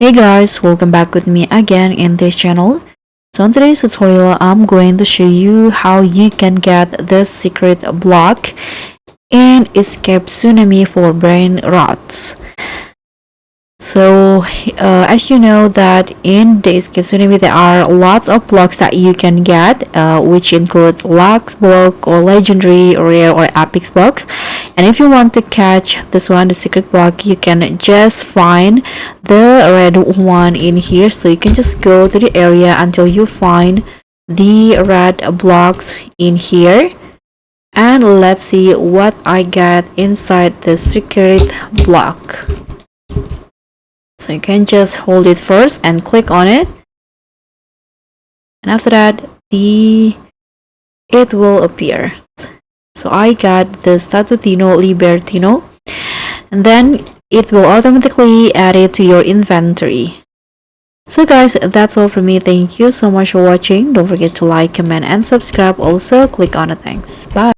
Hey guys, welcome back with me again in this channel. So in today's tutorial, I'm going to show you how you can get this secret block in Escape Tsunami for Brainrots. So as you know that in the Escape Tsunami there are lots of blocks that you can get, which include Lux block or legendary, rare, or epic blocks. And if you want to catch this one, the secret block, you can just find the red one in here. So you can just go to the area until you find the red blocks in here. And let's see what I get inside the secret block. So you can just hold it first and click on it, and after that it will appear. So I got the Statutino Libertino, and then it will automatically add it to your inventory. So guys, that's all from me. Thank you so much for watching. Don't forget to like, comment, and subscribe. Also click on the thanks. Bye.